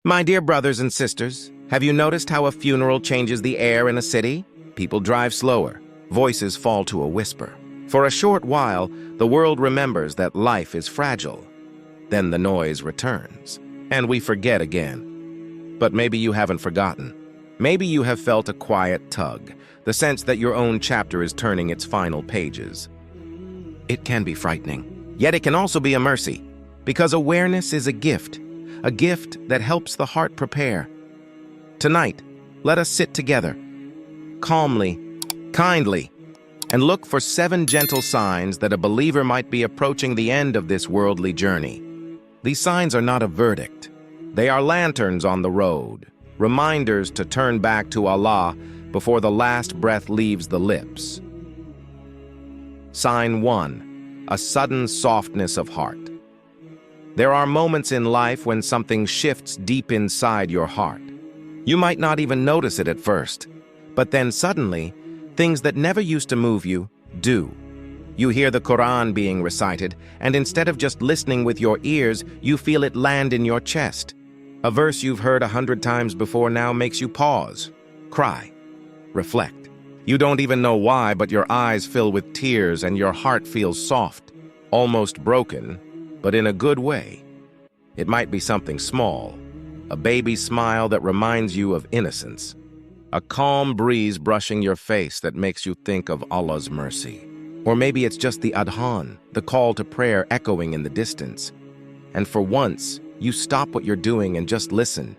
My dear brothers and sisters, have you noticed how a funeral changes the air in a city? People drive slower, voices fall to a whisper. For a short while, the world remembers that life is fragile. Then the noise returns, and we forget again. But maybe you haven't forgotten. Maybe you have felt a quiet tug, the sense that your own chapter is turning its final pages. It can be frightening, yet it can also be a mercy, because awareness is a gift that helps the heart prepare. Tonight, let us sit together, calmly, kindly, and look for 7 gentle signs that a believer might be approaching the end of this worldly journey. These signs are not a verdict. They are lanterns on the road, reminders to turn back to Allah before the last breath leaves the lips. Sign 1. A sudden softness of heart. There are moments in life when something shifts deep inside your heart. You might not even notice it at first, but then suddenly, things that never used to move you do. You hear the Quran being recited, and instead of just listening with your ears, you feel it land in your chest. A verse you've heard 100 times before now makes you pause, cry, reflect. You don't even know why, but your eyes fill with tears and your heart feels soft, almost broken, but in a good way. It might be something small, a baby smile that reminds you of innocence, a calm breeze brushing your face that makes you think of Allah's mercy. Or maybe it's just the adhan, the call to prayer echoing in the distance. And for once, you stop what you're doing and just listen.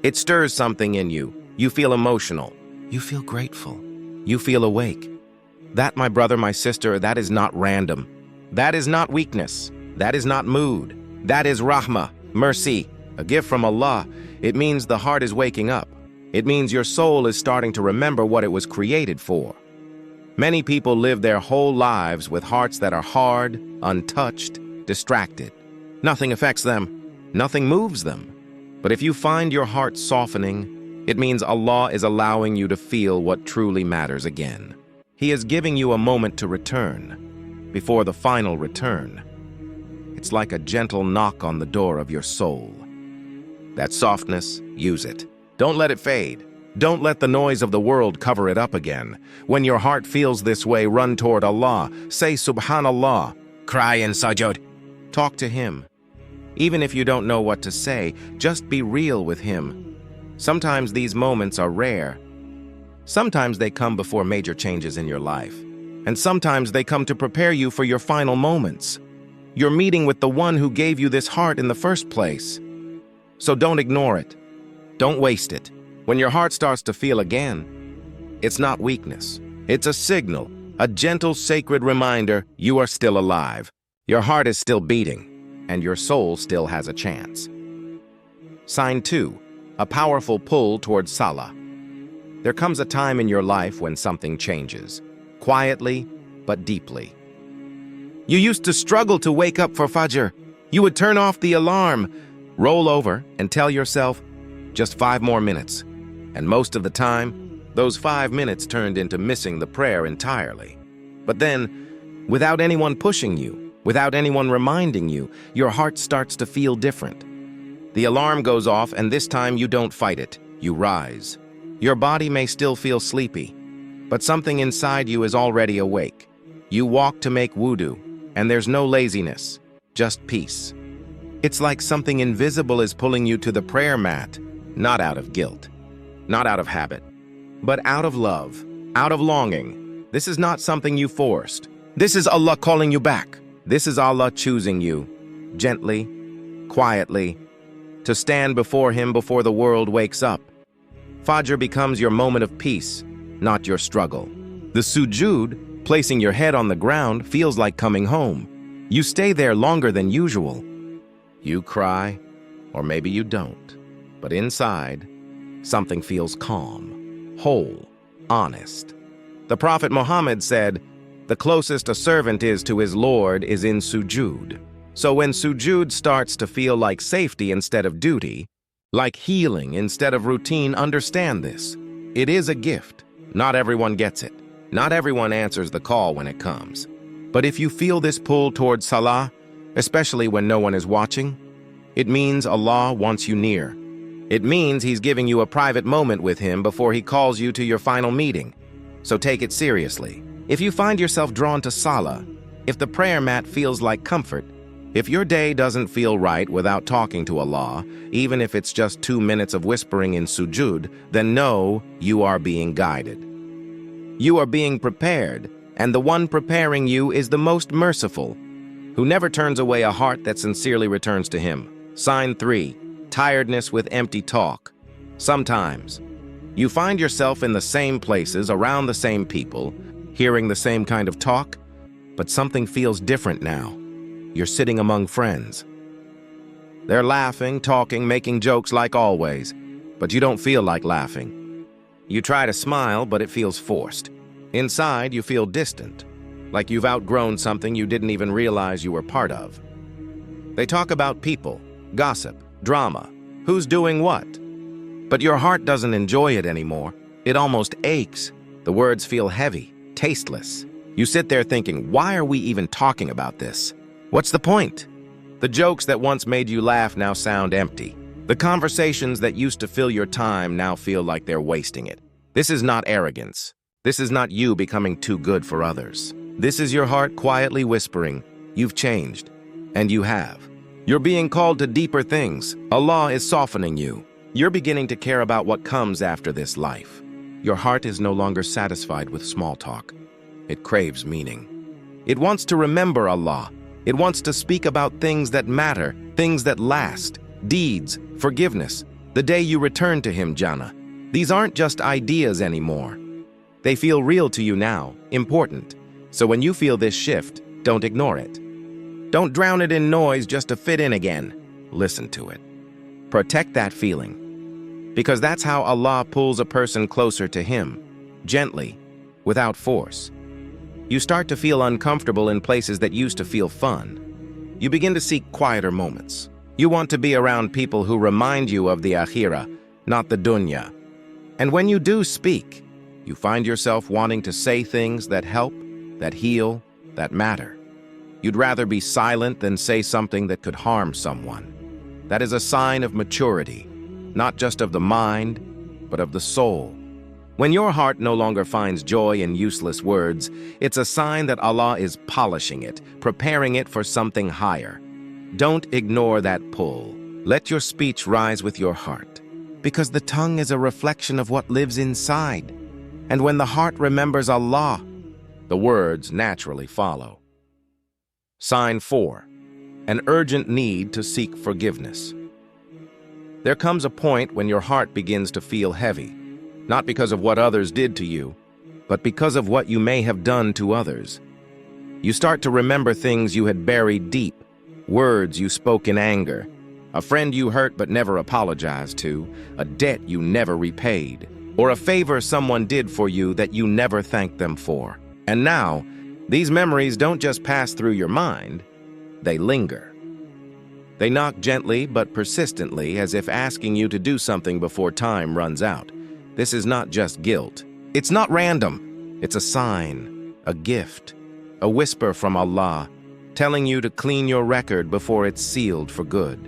It stirs something in you. You feel emotional. You feel grateful. You feel awake. That, my brother, my sister, that is not random. That is not weakness. That is not mood. That is rahmah, mercy, a gift from Allah. It means the heart is waking up. It means your soul is starting to remember what it was created for. Many people live their whole lives with hearts that are hard, untouched, distracted. Nothing affects them. Nothing moves them. But if you find your heart softening, it means Allah is allowing you to feel what truly matters again. He is giving you a moment to return, before the final return. It's like a gentle knock on the door of your soul. That softness, use it. Don't let it fade. Don't let the noise of the world cover it up again. When your heart feels this way, run toward Allah. Say Subhanallah. Cry in sajud. Talk to Him. Even if you don't know what to say, just be real with Him. Sometimes these moments are rare. Sometimes they come before major changes in your life. And sometimes they come to prepare you for your final moments. You're meeting with the one who gave you this heart in the first place. So don't ignore it. Don't waste it. When your heart starts to feel again, it's not weakness. It's a signal, a gentle, sacred reminder you are still alive. Your heart is still beating, and your soul still has a chance. Sign 2. A powerful pull towards Salah. There comes a time in your life when something changes, quietly but deeply. You used to struggle to wake up for Fajr. You would turn off the alarm, roll over, and tell yourself, just 5 more minutes. And most of the time, those 5 minutes turned into missing the prayer entirely. But then, without anyone pushing you, without anyone reminding you, your heart starts to feel different. The alarm goes off, and this time you don't fight it. You rise. Your body may still feel sleepy, but something inside you is already awake. You walk to make wudu, and there's no laziness, just peace. It's like something invisible is pulling you to the prayer mat, not out of guilt, not out of habit, but out of love, out of longing. This is not something you forced. This is Allah calling you back. This is Allah choosing you, gently, quietly, to stand before Him before the world wakes up. Fajr becomes your moment of peace, not your struggle. The sujood, placing your head on the ground, feels like coming home. You stay there longer than usual. You cry, or maybe you don't. But inside, something feels calm, whole, honest. The Prophet Muhammad said, "The closest a servant is to his Lord is in sujood." So when sujood starts to feel like safety instead of duty, like healing instead of routine, understand this. It is a gift. Not everyone gets it. Not everyone answers the call when it comes. But if you feel this pull towards Salah, especially when no one is watching, it means Allah wants you near. It means he's giving you a private moment with him before he calls you to your final meeting. So take it seriously. If you find yourself drawn to Salah, if the prayer mat feels like comfort, if your day doesn't feel right without talking to Allah, even if it's just 2 minutes of whispering in sujud, then know you are being guided. You are being prepared, and the one preparing you is the most merciful, who never turns away a heart that sincerely returns to him. Sign 3. Tiredness with empty talk. Sometimes, you find yourself in the same places, around the same people, hearing the same kind of talk, but something feels different now. You're sitting among friends. They're laughing, talking, making jokes like always, but you don't feel like laughing. You try to smile, but it feels forced. Inside, you feel distant, like you've outgrown something you didn't even realize you were part of. They talk about people, gossip, drama, who's doing what. But your heart doesn't enjoy it anymore. It almost aches. The words feel heavy, tasteless. You sit there thinking, why are we even talking about this? What's the point? The jokes that once made you laugh now sound empty. The conversations that used to fill your time now feel like they're wasting it. This is not arrogance. This is not you becoming too good for others. This is your heart quietly whispering, you've changed. And you have. You're being called to deeper things. Allah is softening you. You're beginning to care about what comes after this life. Your heart is no longer satisfied with small talk. It craves meaning. It wants to remember Allah. It wants to speak about things that matter, things that last, deeds, forgiveness, the day you return to Him, Jannah. These aren't just ideas anymore. They feel real to you now, important. So when you feel this shift, don't ignore it. Don't drown it in noise just to fit in again. Listen to it. Protect that feeling. Because that's how Allah pulls a person closer to Him, gently, without force. You start to feel uncomfortable in places that used to feel fun. You begin to seek quieter moments. You want to be around people who remind you of the akhirah, not the dunya. And when you do speak, you find yourself wanting to say things that help, that heal, that matter. You'd rather be silent than say something that could harm someone. That is a sign of maturity, not just of the mind, but of the soul. When your heart no longer finds joy in useless words, it's a sign that Allah is polishing it, preparing it for something higher. Don't ignore that pull. Let your speech rise with your heart, because the tongue is a reflection of what lives inside. And when the heart remembers Allah, the words naturally follow. Sign 4. An urgent need to seek forgiveness. There comes a point when your heart begins to feel heavy. Not because of what others did to you, but because of what you may have done to others. You start to remember things you had buried deep, words you spoke in anger, a friend you hurt but never apologized to, a debt you never repaid, or a favor someone did for you that you never thanked them for. And now, these memories don't just pass through your mind, they linger. They knock gently but persistently, as if asking you to do something before time runs out. This is not just guilt. It's not random. It's a sign, a gift, a whisper from Allah, telling you to clean your record before it's sealed for good.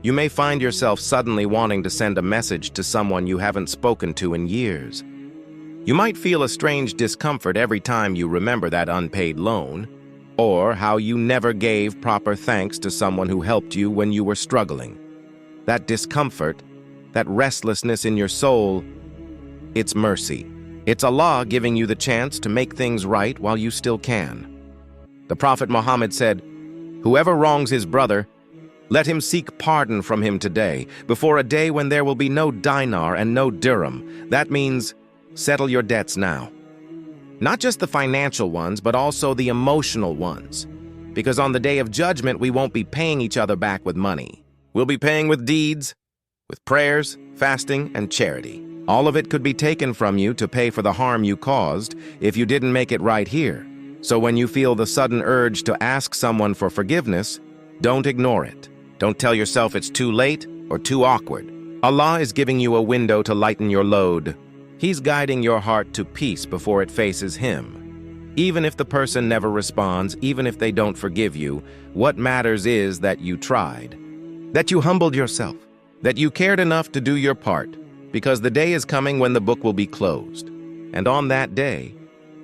You may find yourself suddenly wanting to send a message to someone you haven't spoken to in years. You might feel a strange discomfort every time you remember that unpaid loan, or how you never gave proper thanks to someone who helped you when you were struggling. That discomfort, that restlessness in your soul, it's mercy. It's Allah giving you the chance to make things right while you still can. The Prophet Muhammad said, "Whoever wrongs his brother, let him seek pardon from him today, before a day when there will be no dinar and no dirham." That means settle your debts now. Not just the financial ones, but also the emotional ones. Because on the day of judgment, we won't be paying each other back with money. We'll be paying with deeds, with prayers, fasting, and charity. All of it could be taken from you to pay for the harm you caused if you didn't make it right here. So when you feel the sudden urge to ask someone for forgiveness, don't ignore it. Don't tell yourself it's too late or too awkward. Allah is giving you a window to lighten your load. He's guiding your heart to peace before it faces Him. Even if the person never responds, even if they don't forgive you, what matters is that you tried, that you humbled yourself, that you cared enough to do your part, because the day is coming when the book will be closed. And on that day,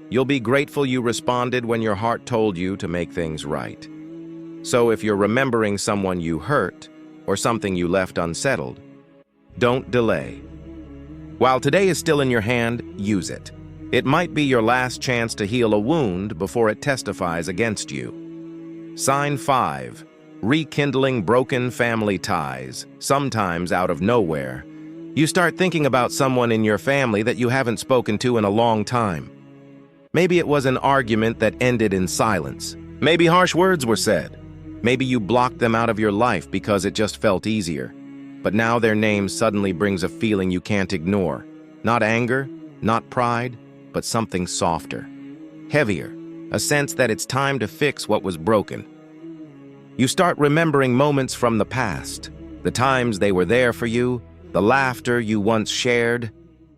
you'll be grateful you responded when your heart told you to make things right. So if you're remembering someone you hurt or something you left unsettled, don't delay. While today is still in your hand, use it. It might be your last chance to heal a wound before it testifies against you. Sign 5. Rekindling broken family ties, sometimes out of nowhere. You start thinking about someone in your family that you haven't spoken to in a long time. Maybe it was an argument that ended in silence. Maybe harsh words were said. Maybe you blocked them out of your life because it just felt easier. But now their name suddenly brings a feeling you can't ignore. Not anger, not pride, but something softer, heavier, a sense that it's time to fix what was broken. You start remembering moments from the past, the times they were there for you, the laughter you once shared,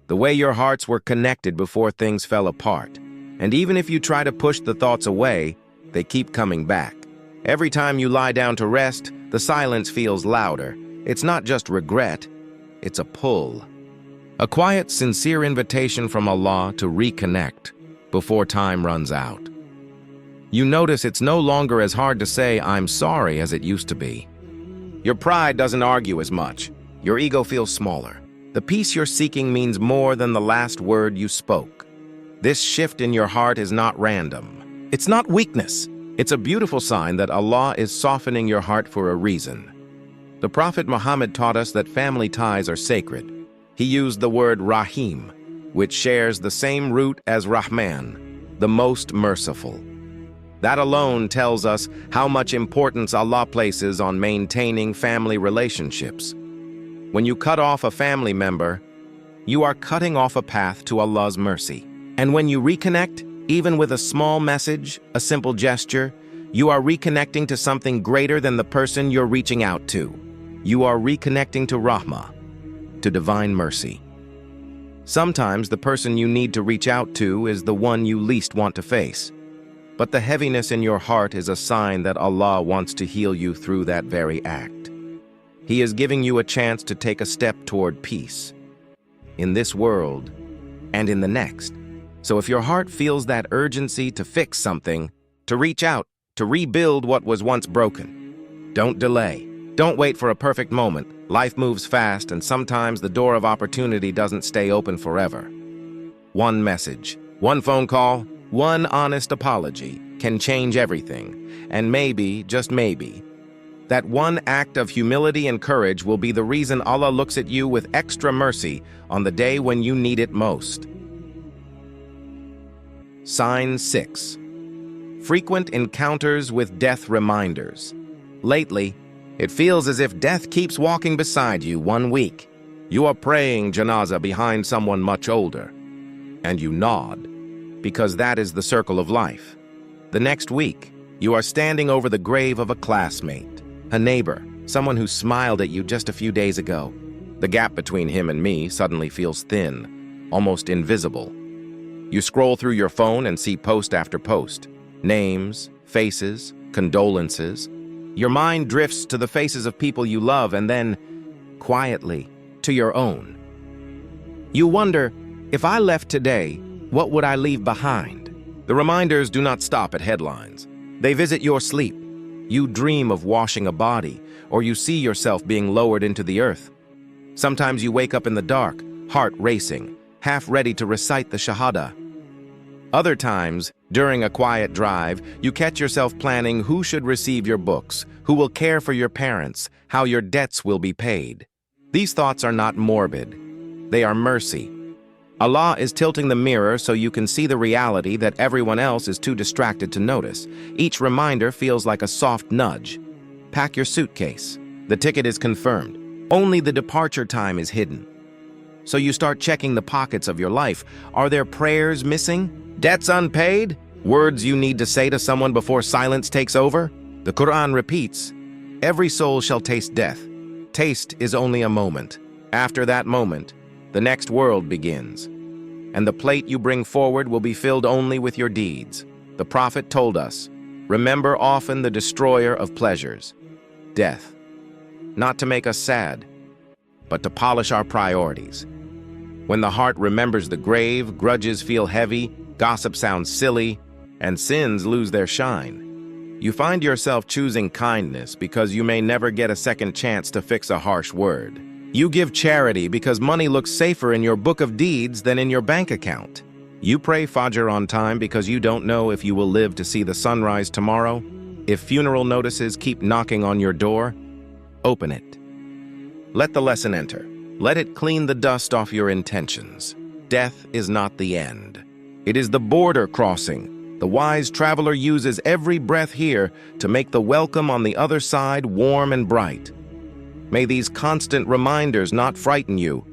the way your hearts were connected before things fell apart. And even if you try to push the thoughts away, they keep coming back. Every time you lie down to rest, the silence feels louder. It's not just regret, it's a pull. A quiet, sincere invitation from Allah to reconnect before time runs out. You notice it's no longer as hard to say, "I'm sorry," as it used to be. Your pride doesn't argue as much. Your ego feels smaller. The peace you're seeking means more than the last word you spoke. This shift in your heart is not random. It's not weakness. It's a beautiful sign that Allah is softening your heart for a reason. The Prophet Muhammad taught us that family ties are sacred. He used the word Rahim, which shares the same root as Rahman, the most merciful. That alone tells us how much importance Allah places on maintaining family relationships. When you cut off a family member, you are cutting off a path to Allah's mercy. And when you reconnect, even with a small message, a simple gesture, you are reconnecting to something greater than the person you're reaching out to. You are reconnecting to Rahmah, to divine mercy. Sometimes the person you need to reach out to is the one you least want to face. But the heaviness in your heart is a sign that Allah wants to heal you through that very act. He is giving you a chance to take a step toward peace, in this world and in the next. So if your heart feels that urgency to fix something, to reach out, to rebuild what was once broken, don't delay. Don't wait for a perfect moment. Life moves fast, and sometimes the door of opportunity doesn't stay open forever. One message, one phone call, one honest apology can change everything. And maybe, just maybe, that one act of humility and courage will be the reason Allah looks at you with extra mercy on the day when you need it most. Sign 6. Frequent encounters with death reminders. Lately, it feels as if death keeps walking beside you. 1 week, you are praying janazah behind someone much older, and you nod, because that is the circle of life. The next week, you are standing over the grave of a classmate, a neighbor, someone who smiled at you just a few days ago. The gap between him and me suddenly feels thin, almost invisible. You scroll through your phone and see post after post, names, faces, condolences. Your mind drifts to the faces of people you love and then, quietly, to your own. You wonder, if I left today, what would I leave behind? The reminders do not stop at headlines. They visit your sleep. You dream of washing a body, or you see yourself being lowered into the earth. Sometimes you wake up in the dark, heart racing, half ready to recite the Shahada. Other times, during a quiet drive, you catch yourself planning who should receive your books, who will care for your parents, how your debts will be paid. These thoughts are not morbid. They are mercy. Allah is tilting the mirror so you can see the reality that everyone else is too distracted to notice. Each reminder feels like a soft nudge. Pack your suitcase. The ticket is confirmed. Only the departure time is hidden. So you start checking the pockets of your life. Are there prayers missing? Debts unpaid? Words you need to say to someone before silence takes over? The Quran repeats, "Every soul shall taste death. Taste is only a moment. After that moment, the next world begins. And the plate you bring forward will be filled only with your deeds." The Prophet told us, "Remember often the destroyer of pleasures, death." Not to make us sad, but to polish our priorities. When the heart remembers the grave, grudges feel heavy, gossip sounds silly, and sins lose their shine. You find yourself choosing kindness because you may never get a second chance to fix a harsh word. You give charity because money looks safer in your book of deeds than in your bank account. You pray Fajr on time because you don't know if you will live to see the sunrise tomorrow. If funeral notices keep knocking on your door, open it. Let the lesson enter. Let it clean the dust off your intentions. Death is not the end. It is the border crossing. The wise traveler uses every breath here to make the welcome on the other side warm and bright. May these constant reminders not frighten you,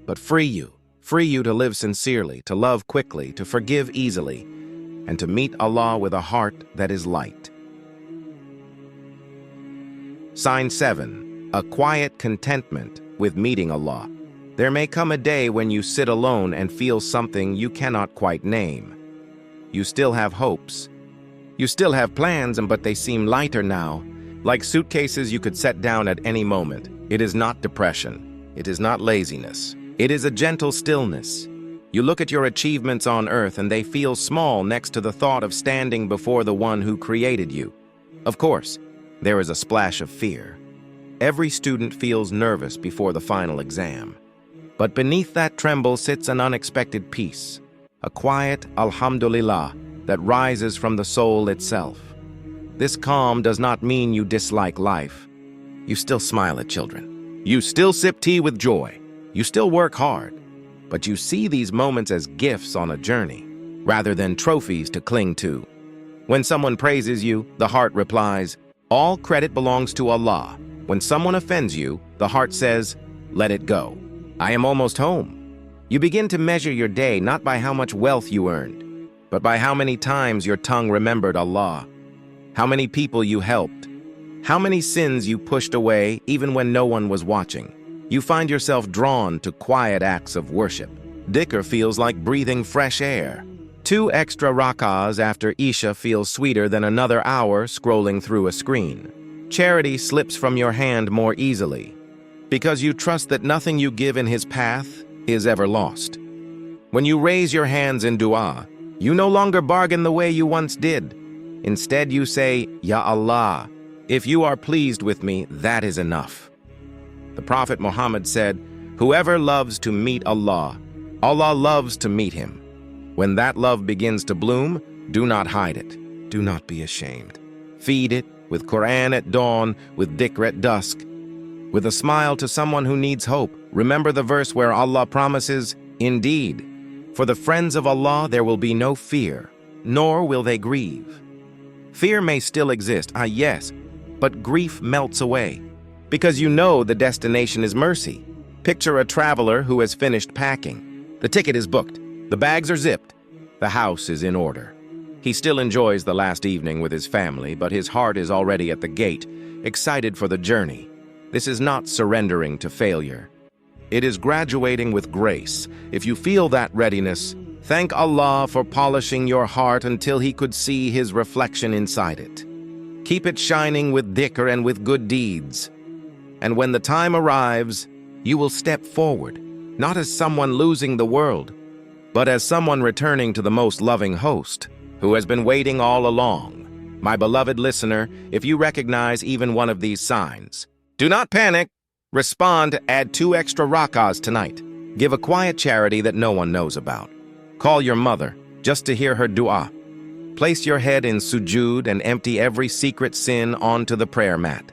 but free you. Free you to live sincerely, to love quickly, to forgive easily, and to meet Allah with a heart that is light. Sign 7. A quiet contentment with meeting Allah. There may come a day when you sit alone and feel something you cannot quite name. You still have hopes. You still have plans, but they seem lighter now, like suitcases you could set down at any moment. It is not depression. It is not laziness. It is a gentle stillness. You look at your achievements on earth and they feel small next to the thought of standing before the one who created you. Of course, there is a splash of fear. Every student feels nervous before the final exam. But beneath that tremble sits an unexpected peace, a quiet Alhamdulillah that rises from the soul itself. This calm does not mean you dislike life. You still smile at children. You still sip tea with joy. You still work hard, but you see these moments as gifts on a journey, rather than trophies to cling to. When someone praises you, the heart replies, "All credit belongs to Allah." When someone offends you, the heart says, "Let it go. I am almost home." You begin to measure your day not by how much wealth you earned, but by how many times your tongue remembered Allah, how many people you helped, how many sins you pushed away even when no one was watching. You find yourself drawn to quiet acts of worship. Dhikr feels like breathing fresh air. 2 extra rak'ahs after Isha feels sweeter than another hour scrolling through a screen. Charity slips from your hand more easily, because you trust that nothing you give in His path is ever lost. When you raise your hands in dua, you no longer bargain the way you once did. Instead, you say, "Ya Allah, if you are pleased with me, that is enough." The Prophet Muhammad said, "Whoever loves to meet Allah, Allah loves to meet him." When that love begins to bloom, do not hide it. Do not be ashamed. Feed it with Quran at dawn, with dhikr at dusk, with a smile to someone who needs hope. Remember the verse where Allah promises, "Indeed, for the friends of Allah there will be no fear, nor will they grieve." Fear may still exist, yes, but grief melts away, because you know the destination is mercy. Picture a traveler who has finished packing. The ticket is booked, the bags are zipped, the house is in order. He still enjoys the last evening with his family, but his heart is already at the gate, excited for the journey. This is not surrendering to failure. It is graduating with grace. If you feel that readiness, thank Allah for polishing your heart until He could see His reflection inside it. Keep it shining with dhikr and with good deeds. And when the time arrives, you will step forward, not as someone losing the world, but as someone returning to the most loving host, who has been waiting all along. My beloved listener, if you recognize even one of these signs, do not panic. Respond, add 2 extra rak'ahs tonight. Give a quiet charity that no one knows about. Call your mother, just to hear her dua. Place your head in sujood and empty every secret sin onto the prayer mat.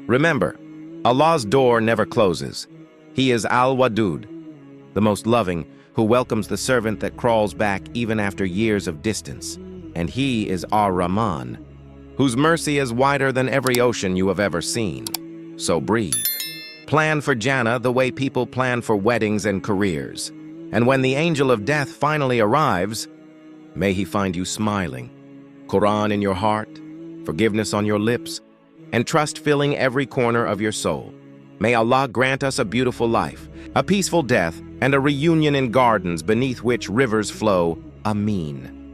Remember, Allah's door never closes. He is Al-Wadud, the most loving, who welcomes the servant that crawls back even after years of distance. And He is Ar-Rahman, whose mercy is wider than every ocean you have ever seen. So breathe. Plan for Jannah the way people plan for weddings and careers. And when the angel of death finally arrives, may he find you smiling, Quran in your heart, forgiveness on your lips, and trust filling every corner of your soul. May Allah grant us a beautiful life, a peaceful death, and a reunion in gardens beneath which rivers flow. Ameen.